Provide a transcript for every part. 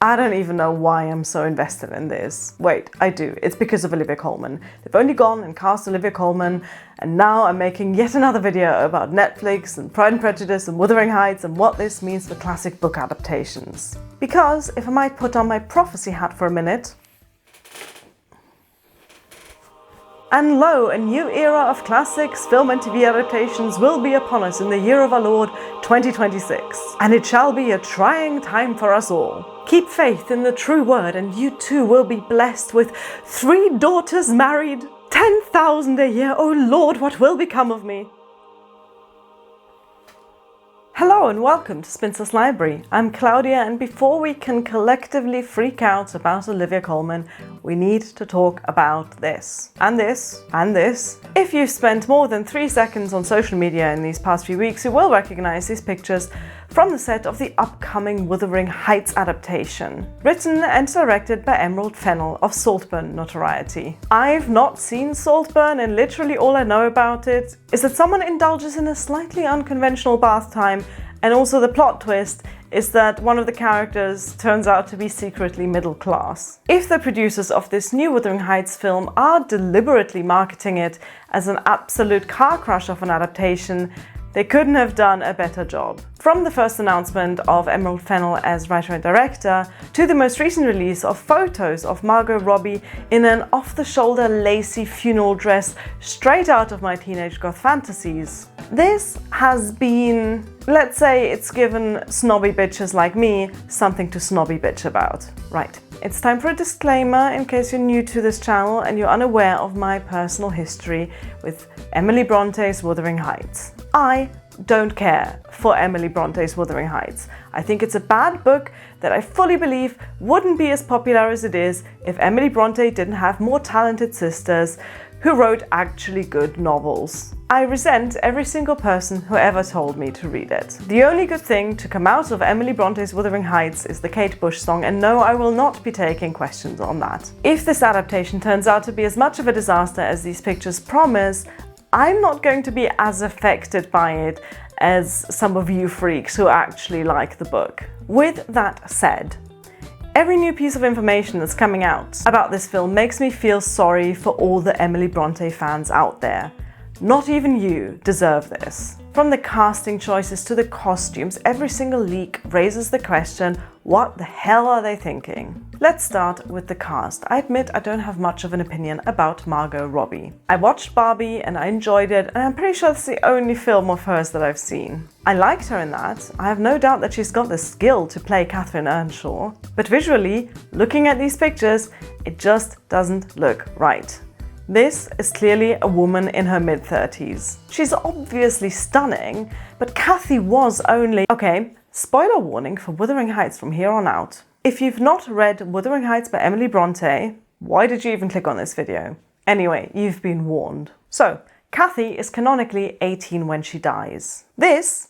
I don't even know why I'm so invested in this. Wait, I do. It's because of Olivia Colman. They've only gone and cast Olivia Colman, and now I'm making yet another video about Netflix and Pride and Prejudice and Wuthering Heights and what this means for classic book adaptations. Because, if I might put on my prophecy hat for a minute, and lo, a new era of classics, film and TV adaptations will be upon us in the year of our Lord 2026. And it shall be a trying time for us all. Keep faith in the true word and you too will be blessed with 3 daughters married, 10,000 a year. Oh Lord, what will become of me? Hello and welcome to Spinster's Library. I'm Claudia, and before we can collectively freak out about Olivia Colman, we need to talk about this, and this, and this. If you've spent more than 3 seconds on social media in these past few weeks, you will recognize these pictures from the set of the upcoming Wuthering Heights adaptation, written and directed by Fennell of Saltburn notoriety. I've not seen Saltburn, and literally all I know about it is that someone indulges in a slightly unconventional bath time, and also the plot twist is that one of the characters turns out to be secretly middle class. If the producers of this new Wuthering Heights film are deliberately marketing it as an absolute car crush of an adaptation, they couldn't have done a better job. From the first announcement of Fennell as writer and director, to the most recent release of photos of Margot Robbie in an off-the-shoulder lacy funeral dress straight out of my teenage goth fantasies, this has been, let's say it's given snobby bitches like me something to snobby bitch about. Right. It's time for a disclaimer in case you're new to this channel and you're unaware of my personal history with Emily Bronte's Wuthering Heights. I don't care for Emily Bronte's Wuthering Heights. I think it's a bad book that I fully believe wouldn't be as popular as it is if Emily Bronte didn't have more talented sisters who wrote actually good novels. I resent every single person who ever told me to read it. The only good thing to come out of Emily Bronte's Wuthering Heights is the Kate Bush song, and no, I will not be taking questions on that. If this adaptation turns out to be as much of a disaster as these pictures promise, I'm not going to be as affected by it as some of you freaks who actually like the book. With that said, every new piece of information that's coming out about this film makes me feel sorry for all the Emily Bronte fans out there. Not even you deserve this. From the casting choices to the costumes, every single leak raises the question, what the hell are they thinking? Let's start with the cast. I admit I don't have much of an opinion about Margot Robbie. I watched Barbie and I enjoyed it, and I'm pretty sure it's the only film of hers that I've seen. I liked her in that. I have no doubt that she's got the skill to play Catherine Earnshaw. But visually, looking at these pictures, it just doesn't look right. This is clearly a woman in her mid-30s. She's obviously stunning, but Kathy was only... Okay, spoiler warning for Wuthering Heights from here on out. If you've not read Wuthering Heights by Emily Bronte, why did you even click on this video? Anyway, you've been warned. So, Kathy is canonically 18 when she dies. This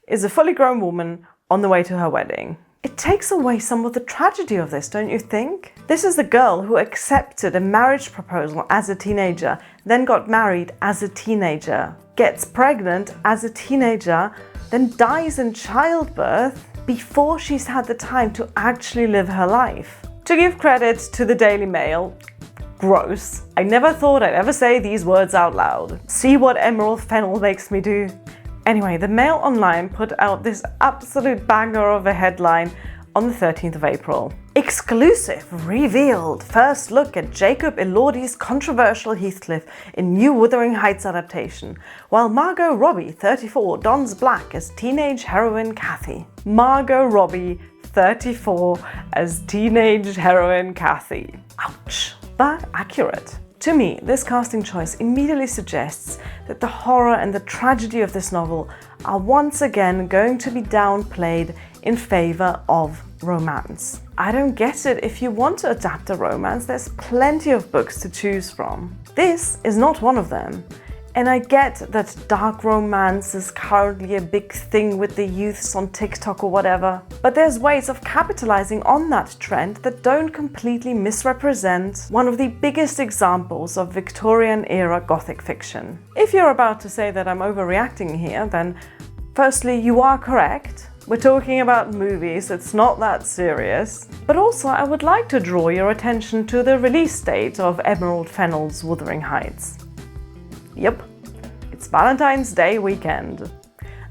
is a fully grown woman on the way to her wedding. It takes away some of the tragedy of this, don't you think? This is the girl who accepted a marriage proposal as a teenager, then got married as a teenager, gets pregnant as a teenager, then dies in childbirth before she's had the time to actually live her life. To give credit to the Daily Mail, gross. I never thought I'd ever say these words out loud. See what Fennell makes me do? Anyway, the Mail Online put out this absolute banger of a headline on the 13th of April. Exclusive revealed first look at Jacob Elordi's controversial Heathcliff in new Wuthering Heights adaptation, while Margot Robbie, 34, dons black as teenage heroine Kathy. Margot Robbie, 34, as teenage heroine Kathy. Ouch, but accurate. To me, this casting choice immediately suggests that the horror and the tragedy of this novel are once again going to be downplayed in favor of romance. I don't get it. If you want to adapt a romance, there's plenty of books to choose from. This is not one of them. And I get that dark romance is currently a big thing with the youths on TikTok or whatever, but there's ways of capitalizing on that trend that don't completely misrepresent one of the biggest examples of Victorian-era Gothic fiction. If you're about to say that I'm overreacting here, then firstly, you are correct. We're talking about movies, it's not that serious. But also I would like to draw your attention to the release date of Emerald Fennell's Wuthering Heights. Yep, it's Valentine's Day weekend.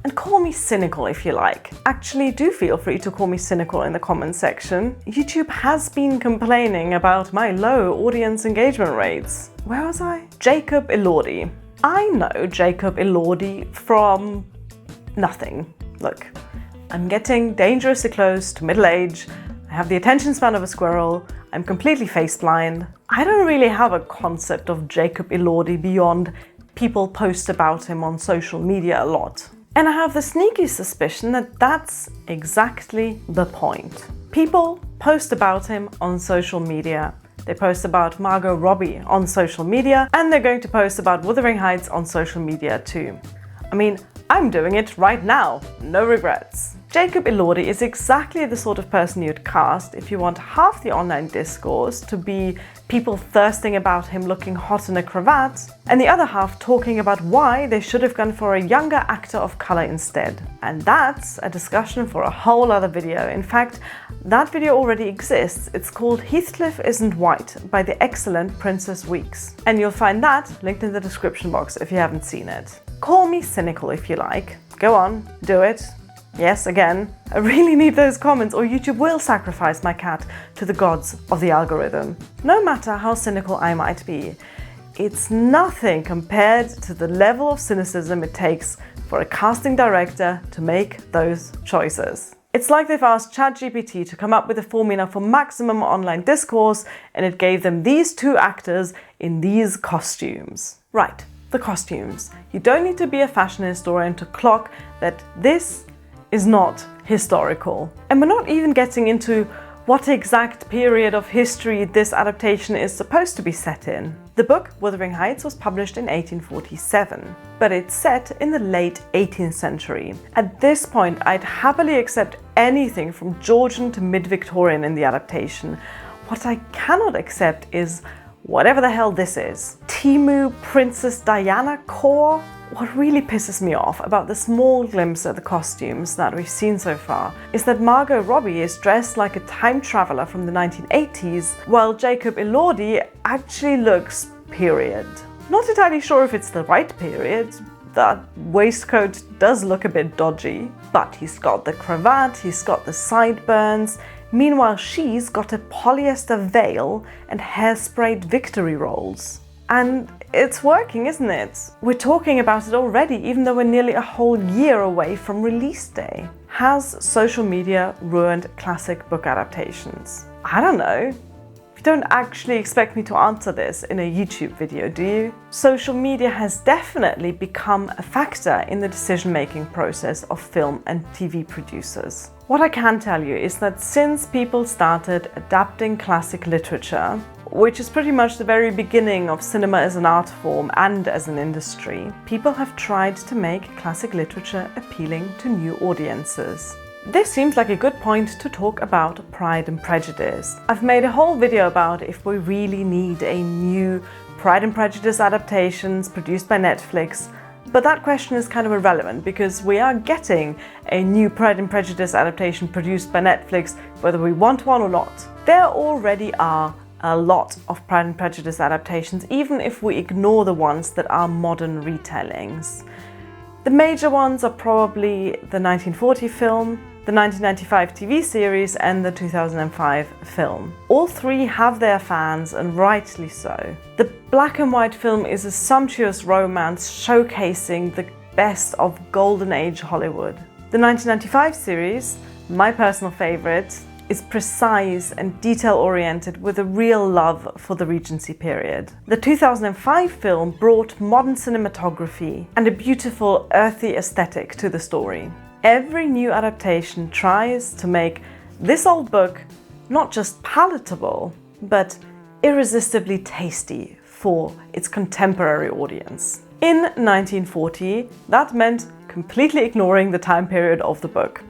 And call me cynical if you like. Actually, do feel free to call me cynical in the comments section. YouTube has been complaining about my low audience engagement rates. Where was I? Jacob Elordi. I know Jacob Elordi from nothing. Look, I'm getting dangerously close to middle age. I have the attention span of a squirrel. I'm completely face blind. I don't really have a concept of Jacob Elordi beyond people post about him on social media a lot. And I have the sneaky suspicion that that's exactly the point. People post about him on social media. They post about Margot Robbie on social media, and they're going to post about Wuthering Heights on social media too. I mean, I'm doing it right now, no regrets. Jacob Elordi is exactly the sort of person you'd cast if you want half the online discourse to be people thirsting about him looking hot in a cravat, and the other half talking about why they should have gone for a younger actor of color instead. And that's a discussion for a whole other video. In fact, that video already exists. It's called Heathcliff Isn't White by the excellent Princess Weeks. And you'll find that linked in the description box if you haven't seen it. Call me cynical if you like. Go on, do it. Yes, again, I really need those comments or YouTube will sacrifice my cat to the gods of the algorithm. No matter how cynical I might be, it's nothing compared to the level of cynicism it takes for a casting director to make those choices. It's like they've asked ChatGPT to come up with a formula for maximum online discourse and it gave them these two actors in these costumes. Right, the costumes. You don't need to be a fashion historian to clock that this is not historical. And we're not even getting into what exact period of history this adaptation is supposed to be set in. The book Wuthering Heights was published in 1847, but it's set in the late 18th century. At this point, I'd happily accept anything from Georgian to mid-Victorian in the adaptation. What I cannot accept is whatever the hell this is. Timu Princess Diana core? What really pisses me off about the small glimpse at the costumes that we've seen so far is that Margot Robbie is dressed like a time traveler from the 1980s, while Jacob Elordi actually looks period. Not entirely sure if it's the right period. That waistcoat does look a bit dodgy, but he's got the cravat, he's got the sideburns. Meanwhile, she's got a polyester veil and hairsprayed victory rolls. And it's working, isn't it? We're talking about it already, even though we're nearly a whole year away from release day. Has social media ruined classic book adaptations? I don't know. You don't actually expect me to answer this in a YouTube video, do you? Social media has definitely become a factor in the decision-making process of film and TV producers. What I can tell you is that since people started adapting classic literature, which is pretty much the very beginning of cinema as an art form and as an industry, people have tried to make classic literature appealing to new audiences. This seems like a good point to talk about Pride and Prejudice. I've made a whole video about if we really need a new Pride and Prejudice adaptations produced by Netflix, but that question is kind of irrelevant because we are getting a new Pride and Prejudice adaptation produced by Netflix whether we want one or not. There already are a lot of Pride and Prejudice adaptations, even if we ignore the ones that are modern retellings. The major ones are probably the 1940 film, the 1995 TV series and the 2005 film. All three have their fans, and rightly so. The black and white film is a sumptuous romance showcasing the best of golden age Hollywood. The 1995 series, my personal favorite, is precise and detail-oriented with a real love for the Regency period. The 2005 film brought modern cinematography and a beautiful, earthy aesthetic to the story. Every new adaptation tries to make this old book not just palatable, but irresistibly tasty for its contemporary audience. In 1940, that meant completely ignoring the time period of the book.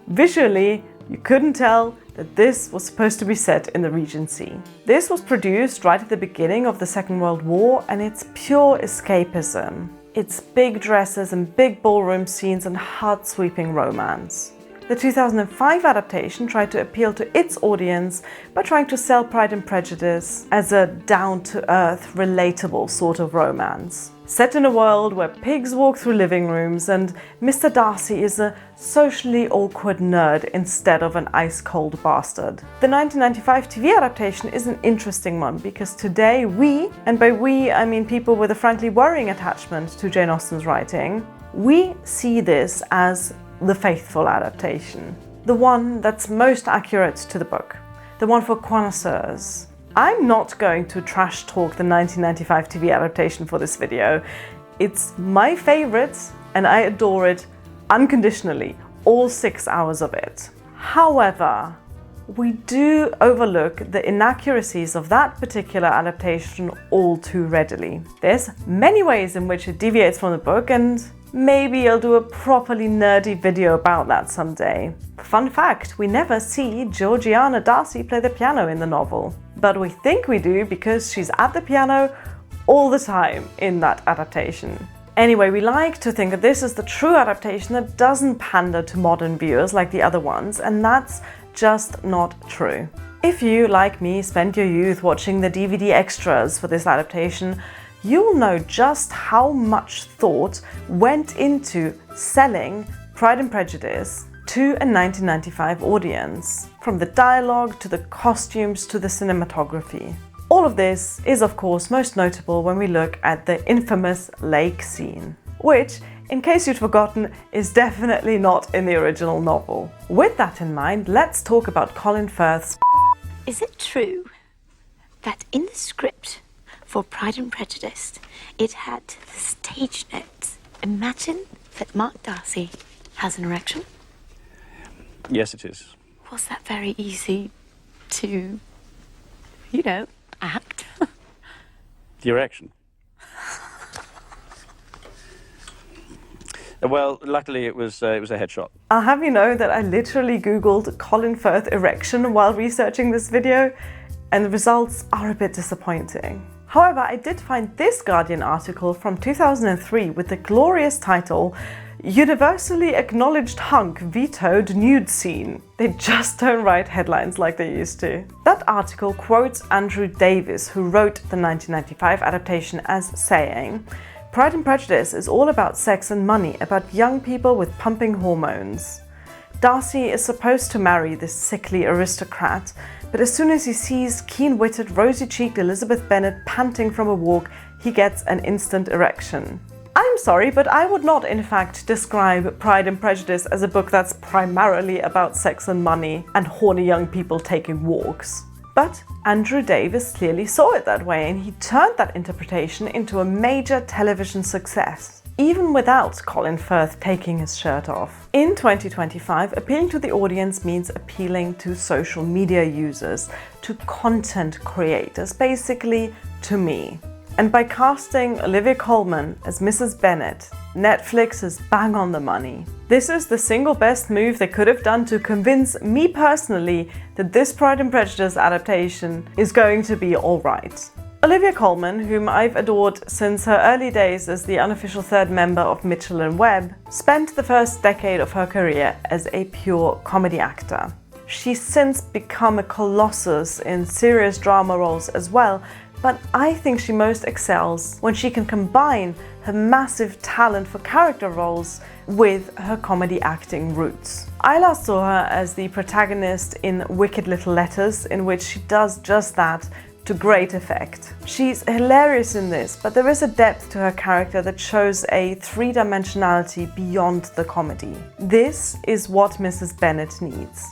Visually, you couldn't tell that this was supposed to be set in the Regency. This was produced right at the beginning of the Second World War, and it's pure escapism. It's big dresses and big ballroom scenes and heart-sweeping romance. The 2005 adaptation tried to appeal to its audience by trying to sell Pride and Prejudice as a down-to-earth, relatable sort of romance. Set in a world where pigs walk through living rooms and Mr. Darcy is a socially awkward nerd instead of an ice-cold bastard. The 1995 TV adaptation is an interesting one because today we, and by we I mean people with a frankly worrying attachment to Jane Austen's writing, we see this as the faithful adaptation. The one that's most accurate to the book. The one for connoisseurs. I'm not going to trash talk the 1995 TV adaptation for this video. It's my favorite and I adore it unconditionally, all 6 hours of it. However, we do overlook the inaccuracies of that particular adaptation all too readily. There's many ways in which it deviates from the book, and maybe I'll do a properly nerdy video about that someday. Fun fact, we never see Georgiana Darcy play the piano in the novel. But we think we do because she's at the piano all the time in that adaptation. Anyway, we like to think that this is the true adaptation that doesn't pander to modern viewers like the other ones, and that's just not true. If you, like me, spent your youth watching the DVD extras for this adaptation, you'll know just how much thought went into selling Pride and Prejudice to a 1995 audience. From the dialogue to the costumes to the cinematography. All of this is of course most notable when we look at the infamous lake scene, which, in case you'd forgotten, is definitely not in the original novel. With that in mind, let's talk about Colin Firth's. Is it true that in the script for Pride and Prejudice, it had the stage notes? Imagine that Mark Darcy has an erection. Yes, it is. Was that very easy to, act? The erection. Well, luckily it was a headshot. I'll have you know that I literally googled Colin Firth erection while researching this video, and the results are a bit disappointing. However, I did find this Guardian article from 2003 with the glorious title, "Universally Acknowledged Hunk Vetoed Nude Scene." They just don't write headlines like they used to. That article quotes Andrew Davies, who wrote the 1995 adaptation, as saying, "Pride and Prejudice is all about sex and money, about young people with pumping hormones. Darcy is supposed to marry this sickly aristocrat, but as soon as he sees keen-witted, rosy-cheeked Elizabeth Bennet panting from a walk, he gets an instant erection." I'm sorry, but I would not in fact describe Pride and Prejudice as a book that's primarily about sex and money and horny young people taking walks. But Andrew Davies clearly saw it that way, and he turned that interpretation into a major television success, even without Colin Firth taking his shirt off. In 2025, appealing to the audience means appealing to social media users, to content creators, basically to me. And by casting Olivia Colman as Mrs. Bennet, Netflix is bang on the money. This is the single best move they could have done to convince me personally that this Pride and Prejudice adaptation is going to be alright. Olivia Colman, whom I've adored since her early days as the unofficial third member of Mitchell & Webb, spent the first decade of her career as a pure comedy actor. She's since become a colossus in serious drama roles as well, but I think she most excels when she can combine her massive talent for character roles with her comedy acting roots. I last saw her as the protagonist in Wicked Little Letters, in which she does just that to great effect. She's hilarious in this, but there is a depth to her character that shows a three-dimensionality beyond the comedy. This is what Mrs. Bennet needs.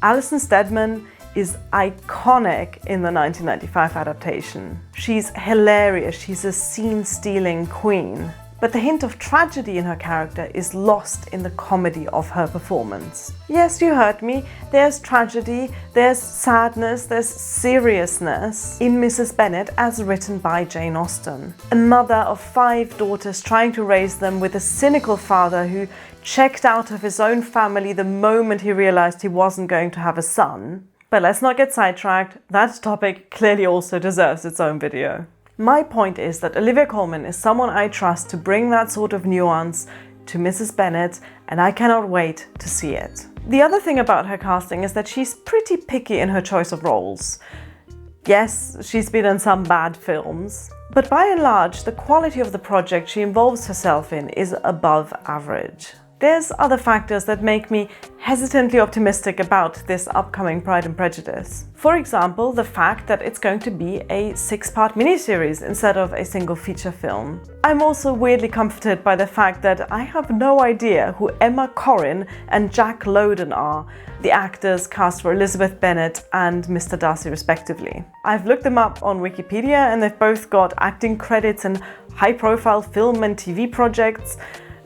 Alison Steadman is iconic in the 1995 adaptation. She's hilarious, she's a scene-stealing queen. But the hint of tragedy in her character is lost in the comedy of her performance. Yes, you heard me, there's tragedy, there's sadness, there's seriousness in Mrs. Bennet as written by Jane Austen. A mother of 5 daughters trying to raise them with a cynical father who checked out of his own family the moment he realized he wasn't going to have a son. But let's not get sidetracked, that topic clearly also deserves its own video. My point is that Olivia Colman is someone I trust to bring that sort of nuance to Mrs. Bennet, and I cannot wait to see it. The other thing about her casting is that she's pretty picky in her choice of roles. Yes, she's been in some bad films, but by and large, the quality of the project she involves herself in is above average. There's other factors that make me hesitantly optimistic about this upcoming Pride and Prejudice. For example, the fact that it's going to be a 6-part miniseries instead of a single feature film. I'm also weirdly comforted by the fact that I have no idea who Emma Corrin and Jack Lowden are, the actors cast for Elizabeth Bennet and Mr. Darcy respectively. I've looked them up on Wikipedia and they've both got acting credits in high-profile film and TV projects,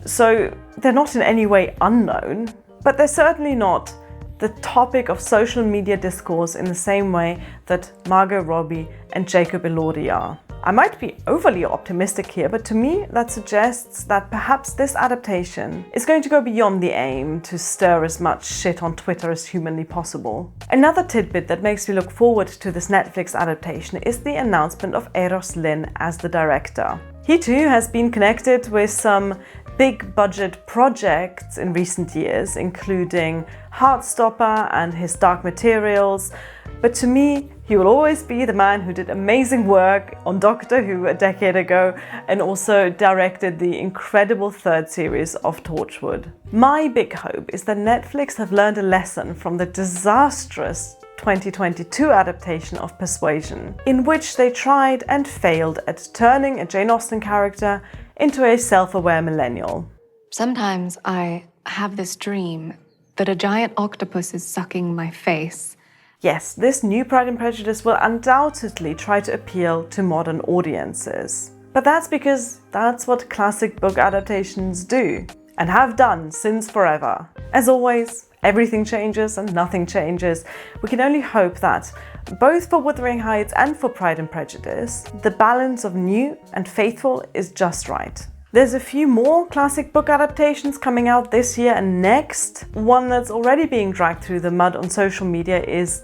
so they're not in any way unknown, but they're certainly not the topic of social media discourse in the same way that Margot Robbie and Jacob Elordi are. I might be overly optimistic here, but to me that suggests that perhaps this adaptation is going to go beyond the aim to stir as much shit on Twitter as humanly possible. Another tidbit that makes me look forward to this Netflix adaptation is the announcement of Eros Lyn as the director. He too has been connected with some big budget projects in recent years, including Heartstopper and his Dark Materials, but to me, he will always be the man who did amazing work on Doctor Who a decade ago and also directed the incredible 3rd series of Torchwood. My big hope is that Netflix have learned a lesson from the disastrous 2022 adaptation of Persuasion, in which they tried and failed at turning a Jane Austen character into a self-aware millennial. Sometimes I have this dream that a giant octopus is sucking my face. Yes, this new Pride and Prejudice will undoubtedly try to appeal to modern audiences. But that's because that's what classic book adaptations do, and have done since forever. As always, everything changes and nothing changes. We can only hope that, both for Wuthering Heights and for Pride and Prejudice, the balance of new and faithful is just right. There's a few more classic book adaptations coming out this year and next. One that's already being dragged through the mud on social media is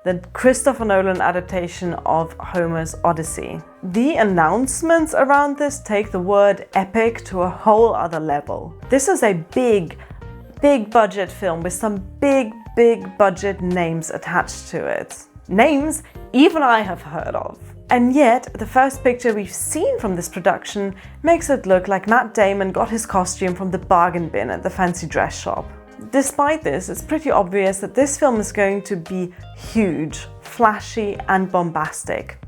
the Christopher Nolan adaptation of Homer's Odyssey. The announcements around this take the word epic to a whole other level. This is a big budget film with some big budget names attached to it. Names even I have heard of. And yet, the first picture we've seen from this production makes it look like Matt Damon got his costume from the bargain bin at the fancy dress shop. Despite this, it's pretty obvious that this film is going to be huge, flashy and bombastic.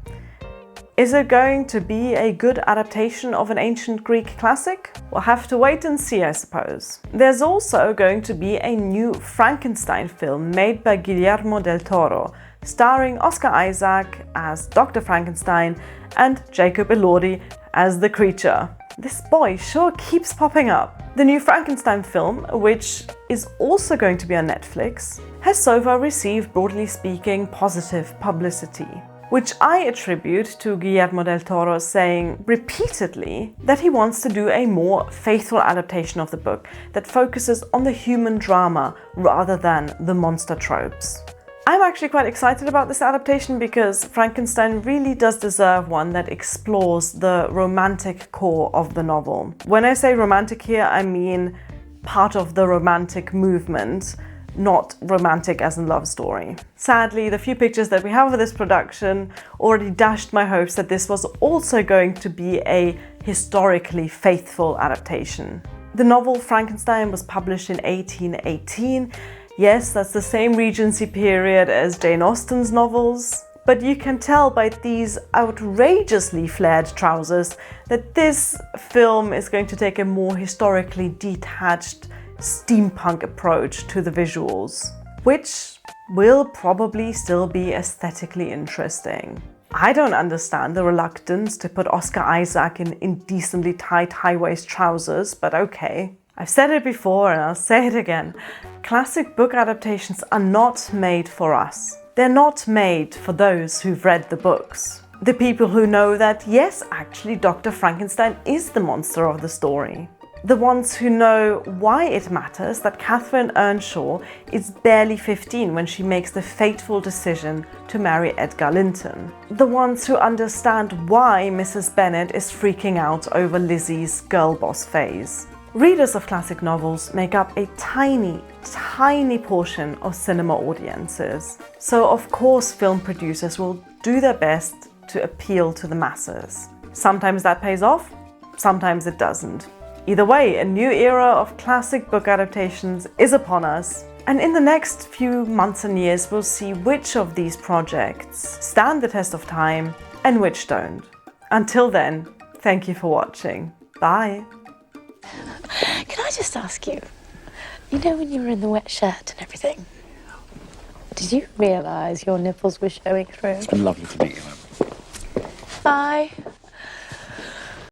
Is it going to be a good adaptation of an ancient Greek classic? We'll have to wait and see, I suppose. There's also going to be a new Frankenstein film made by Guillermo del Toro, starring Oscar Isaac as Dr. Frankenstein and Jacob Elordi as the creature. This boy sure keeps popping up. The new Frankenstein film, which is also going to be on Netflix, has so far received, broadly speaking, positive publicity, which I attribute to Guillermo del Toro saying repeatedly that he wants to do a more faithful adaptation of the book that focuses on the human drama rather than the monster tropes. I'm actually quite excited about this adaptation because Frankenstein really does deserve one that explores the romantic core of the novel. When I say romantic here, I mean part of the romantic movement, not romantic as in love story. Sadly, the few pictures that we have of this production already dashed my hopes that this was also going to be a historically faithful adaptation. The novel Frankenstein was published in 1818. Yes, that's the same Regency period as Jane Austen's novels, but you can tell by these outrageously flared trousers that this film is going to take a more historically detached steampunk approach to the visuals, which will probably still be aesthetically interesting. I don't understand the reluctance to put Oscar Isaac in indecently tight high-waist trousers, but okay. I've said it before and I'll say it again. Classic book adaptations are not made for us. They're not made for those who've read the books. The people who know that, yes, actually Dr. Frankenstein is the monster of the story. The ones who know why it matters that Catherine Earnshaw is barely 15 when she makes the fateful decision to marry Edgar Linton. The ones who understand why Mrs. Bennet is freaking out over Lizzie's girl boss phase. Readers of classic novels make up a tiny, tiny portion of cinema audiences. So of course film producers will do their best to appeal to the masses. Sometimes that pays off, sometimes it doesn't. Either way, a new era of classic book adaptations is upon us. And in the next few months and years, we'll see which of these projects stand the test of time and which don't. Until then, thank you for watching. Bye. Can I just ask you, you know when you were in the wet shirt and everything, did you realise your nipples were showing through? It's been lovely to meet you. Bye.